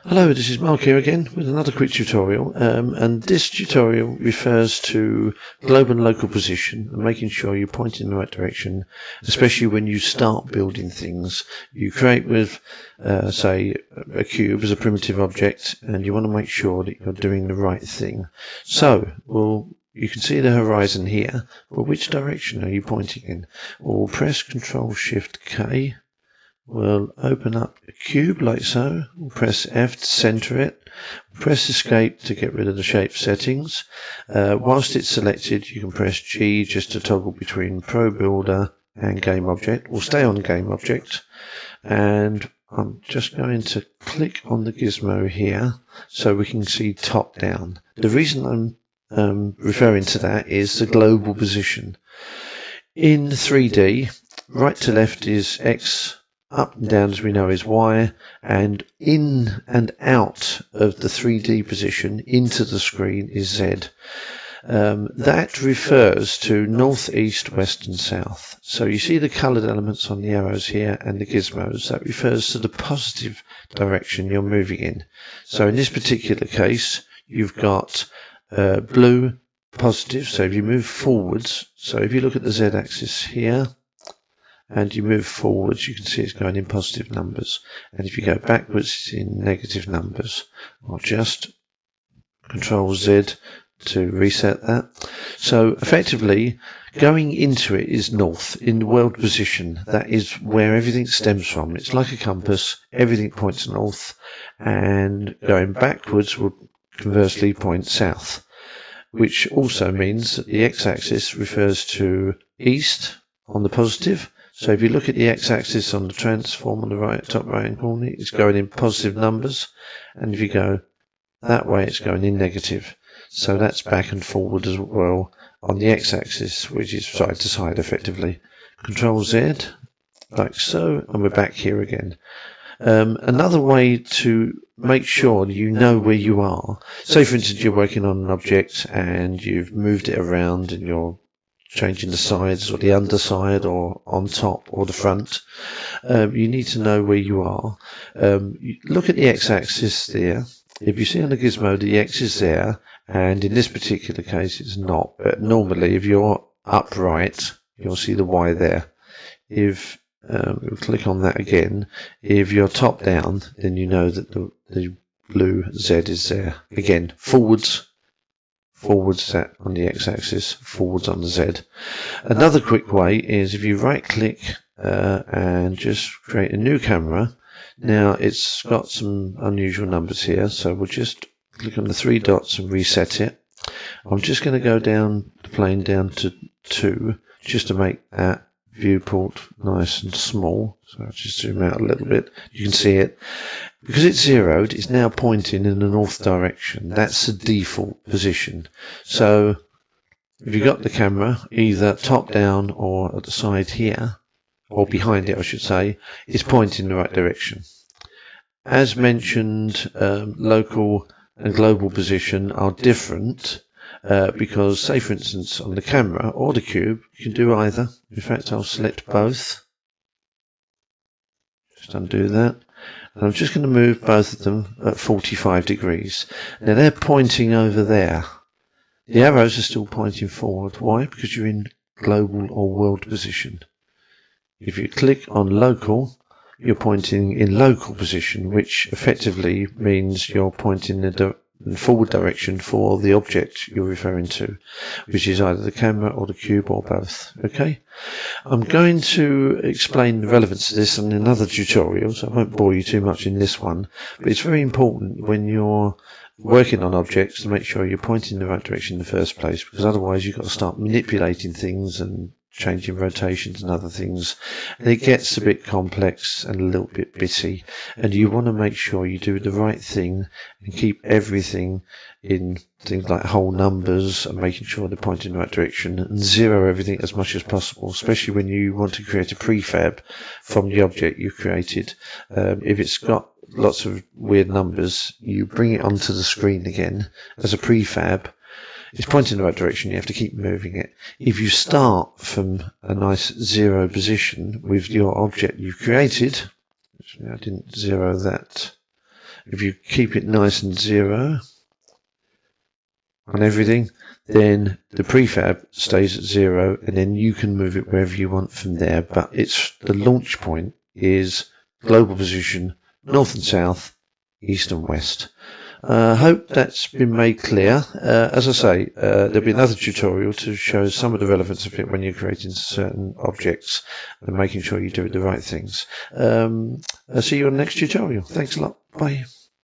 Hello, this is Mark here again with another quick tutorial, and this tutorial refers to global and local position and making sure you're pointing in the right direction, especially when you start building things. You create with, say, a cube as a primitive object, and you want to make sure that you're doing the right thing. So, you can see the horizon here. Well, which direction are you pointing in? We'll press Ctrl-Shift-K. We'll open up a cube like so. We'll press F to center it. Press Escape to get rid of the shape settings. Whilst it's selected, you can press G just to toggle between Probuilder and Game Object. We'll stay on Game Object. And I'm just going to click on the gizmo here so we can see top down. The reason I'm referring to that is the global position. In 3D, right to left is X, up and down, as we know, is Y, and in and out of the 3D position into the screen is Z. That refers to north, east, west, and south. So you see the coloured elements on the arrows here and the gizmos. That refers to the positive direction you're moving in. So in this particular case, you've got blue, positive. So if you move forwards, so if you look at the Z-axis here, and you move forwards, you can see it's going in positive numbers. And if you go backwards, it's in negative numbers. I'll just Control Z to reset that. So effectively, going into it is north in the world position. That is where everything stems from. It's like a compass. Everything points north, and going backwards will conversely point south, which also means that the x-axis refers to east on the positive. So if you look at the x-axis on the transform on the right, top right-hand corner, it's going in positive numbers. And if you go that way, it's going in negative. So that's back and forward as well on the x-axis, which is side to side effectively. Control Z, like so, and we're back here again. Another way to make sure you know where you are, say for instance you're working on an object and you've moved it around and you're changing the sides or the underside or on top or the front, you need to know where you are. Look at the x-axis there. If you see on the gizmo the x is there, and in this particular case it's not, but normally if you're upright you'll see the y there. If we'll click on that again, if you're top down then you know that the blue Z is there. Again, forwards that on the x-axis, forwards on the Z. Another quick way is if you right click and just create a new camera. Now it's got some unusual numbers here, so we'll just click on the three dots and reset it. I'm just going to go down the plane down to 2 just to make that viewport nice and small. So I'll just zoom out a little bit. You can see it. Because it's zeroed, it's now pointing in the north direction. That's the default position. So if you've got the camera either top down or at the side here, or behind it I should say, it's pointing in the right direction. As mentioned, local and global position are different because, say for instance, on the camera or the cube, you can do either. In fact, I'll select both. Just undo that. And I'm just going to move both of them at 45 degrees. Now they're pointing over there. The arrows are still pointing forward. Why? Because you're in global or world position. If you click on local, you're pointing in local position, which effectively means you're pointing in the forward direction for the object you're referring to, which is either the camera or the cube or both. Okay, I'm going to explain the relevance of this in another tutorial, so I won't bore you too much in this one, but it's very important when you're working on objects to make sure you're pointing in the right direction in the first place, because otherwise you've got to start manipulating things and changing rotations and other things, and it gets a bit complex and a little bit bitty, and you want to make sure you do the right thing and keep everything in things like whole numbers and making sure they're pointing in the right direction, and zero everything as much as possible, especially when you want to create a prefab from the object you've created. If it's got lots of weird numbers, you bring it onto the screen again as a prefab. It's pointing in the right direction, you have to keep moving it. If you start from a nice zero position with your object you've created, actually I didn't zero that, If you keep it nice and 0 on everything, then the prefab stays at 0, and then you can move it wherever you want from there. But it's the launch point is global position, north and south, east and west. Hope that's been made clear. As I say, there'll be another tutorial to show some of the relevance of it when you're creating certain objects and making sure you do the right things. I'll see you on the next tutorial. Thanks a lot. Bye.